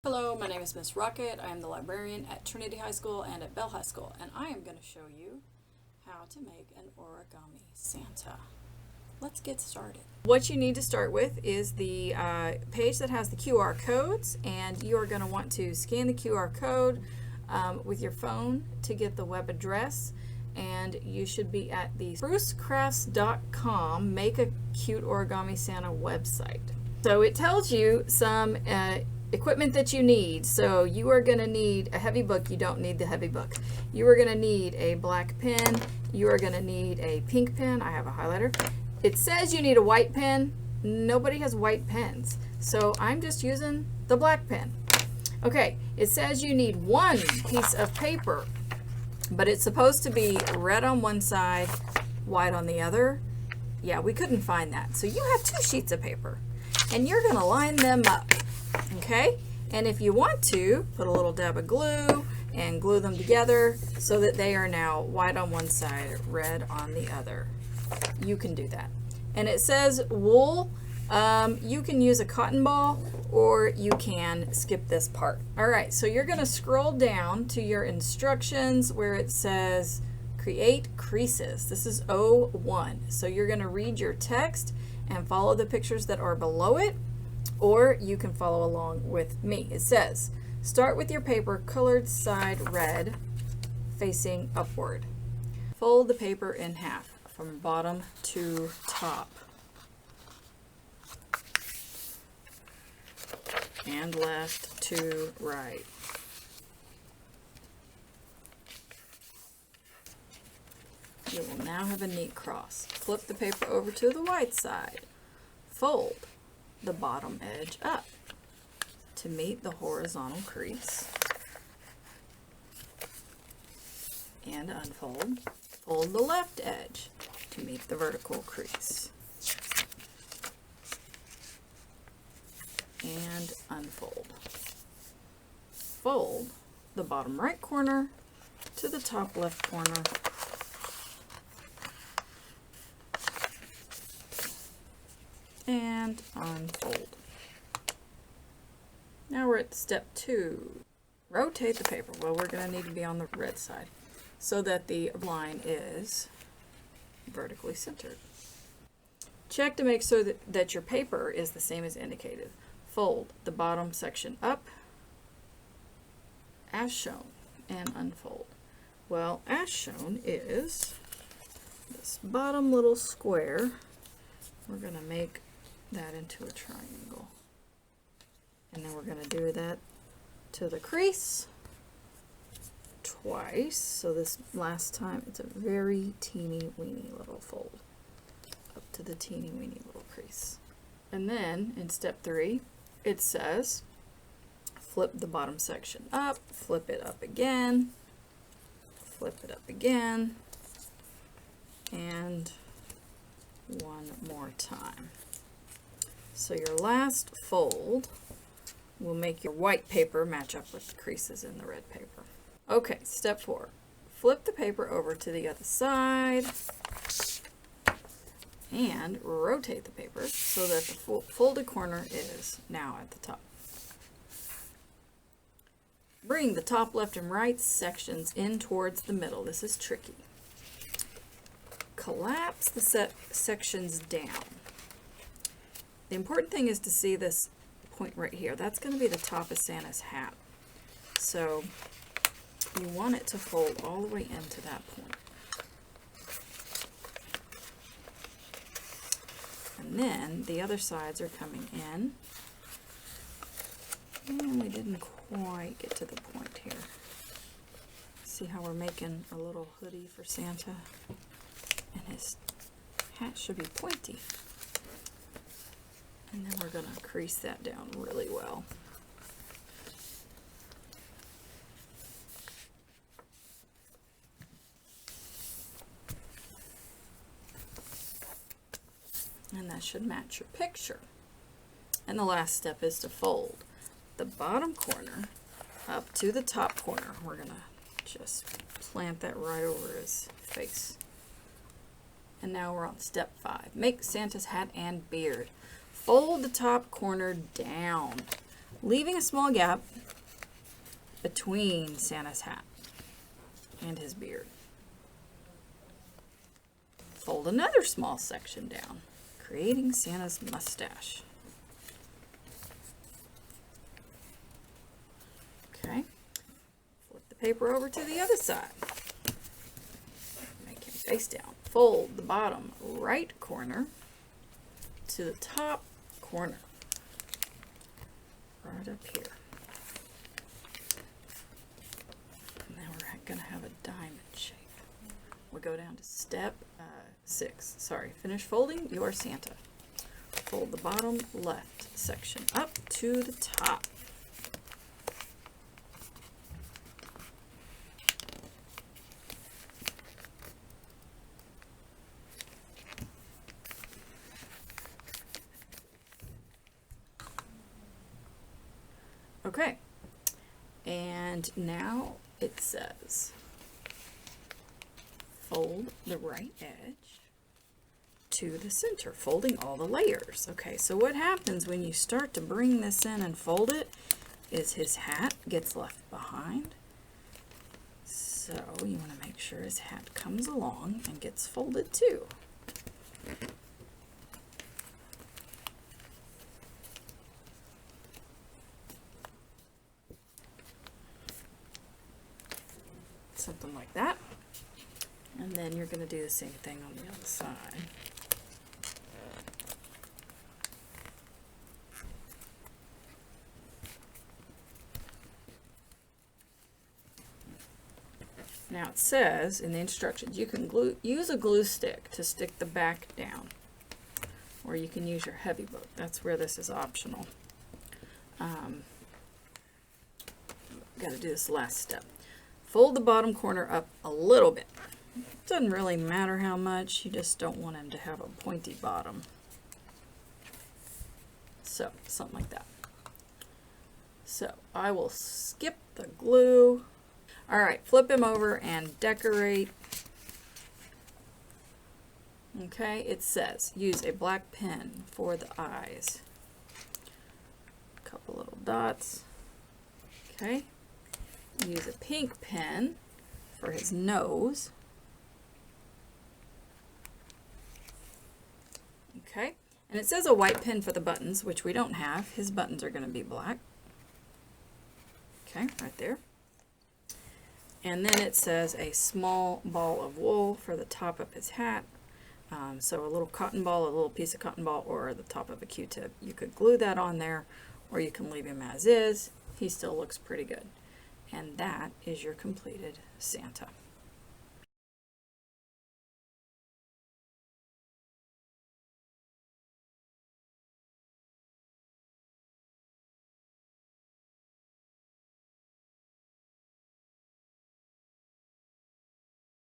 Hello, my name is Miss Rocket. I am the librarian at Trinity High School and at Bell High School, and I am going to show you how to make an origami Santa. Let's get started. What you need to start with is the page that has the QR codes, and you are going to want to scan the QR code with your phone to get the web address, and you should be at the sprucecrafts.com Make a Cute Origami Santa website. So it tells you some equipment that you need. So you are going to need a heavy book. You don't need the heavy book. You are going to need a black pen. You are going to need a pink pen. I have a highlighter. It says you need a white pen. Nobody has white pens, so I'm just using the black pen. Okay, it says you need one piece of paper, but it's supposed to be red on one side, white on the other. Yeah, we couldn't find that. So you have two sheets of paper, and you're going to line them up. Okay, and if you want to, put a little dab of glue and glue them together so that they are now white on one side, red on the other. You can do that. And it says wool. You can use a cotton ball or you can skip this part. All right, so you're going to scroll down to your instructions where it says create creases. This is O1. So you're going to read your text and follow the pictures that are below it, or you can follow along with me. It says, start with your paper colored side red facing upward. Fold the paper in half from bottom to top. And left to right. You will now have a neat cross. Flip the paper over to the white side. Fold the bottom edge up to meet the horizontal crease, and unfold. Fold the left edge to meet the vertical crease, and unfold. Fold the bottom right corner to the top left corner, and unfold. Now we're at step 2. Rotate the paper. Well, we're going to need to be on the red side so that the line is vertically centered. Check to make sure that your paper is the same as indicated. Fold the bottom section up as shown and unfold. Well, as shown is this bottom little square. We're going to make that into a triangle, and then we're going to do that to the crease twice. So this last time it's a very teeny weeny little fold up to the teeny weeny little crease. And then in step 3 it says flip the bottom section up, flip it up again, flip it up again, and one more time. So your last fold will make your white paper match up with the creases in the red paper. Okay, step 4. Flip the paper over to the other side and rotate the paper so that the folded corner is now at the top. Bring the top left and right sections in towards the middle. This is tricky. Collapse the sections down. The important thing is to see this point right here. That's going to be the top of Santa's hat. So you want it to fold all the way into that point. And then the other sides are coming in. And we didn't quite get to the point here. See how we're making a little hoodie for Santa? And his hat should be pointy. And then we're going to crease that down really well. And that should match your picture. And the last step is to fold the bottom corner up to the top corner. We're going to just plant that right over his face. And now we're on step 5. Make Santa's hat and beard. Fold the top corner down leaving a small gap between Santa's hat and his beard. Fold another small section down, creating Santa's mustache. Okay, flip the paper over to the other side. Make him face down. Fold the bottom right corner to the top corner, right up here. And now we're going to have a diamond shape. We'll go down to step 6. Sorry, finish folding your Santa. Fold the bottom left section up to the top. Okay, and now it says fold the right edge to the center, folding all the layers. Okay, so what happens when you start to bring this in and fold it is his hat gets left behind. So you want to make sure his hat comes along and gets folded too. Something like that. And then you're going to do the same thing on the other side. Now it says in the instructions you can use a glue stick to stick the back down, or you can use your heavy book. That's where this is optional. Got to do this last step. Fold the bottom corner up a little bit. Doesn't really matter how much, you just don't want him to have a pointy bottom. So, something like that. So, I will skip the glue. Alright, flip him over and decorate. Okay, it says use a black pen for the eyes. A couple little dots. Okay. Use a pink pen for his nose. Okay, and it says a white pen for the buttons, which we don't have. His buttons are going to be black. Okay, right there. And then it says a small ball of wool for the top of his hat. So a little cotton ball, a little piece of cotton ball, or the top of a Q-tip. You could glue that on there, or you can leave him as is. He still looks pretty good. And that is your completed Santa.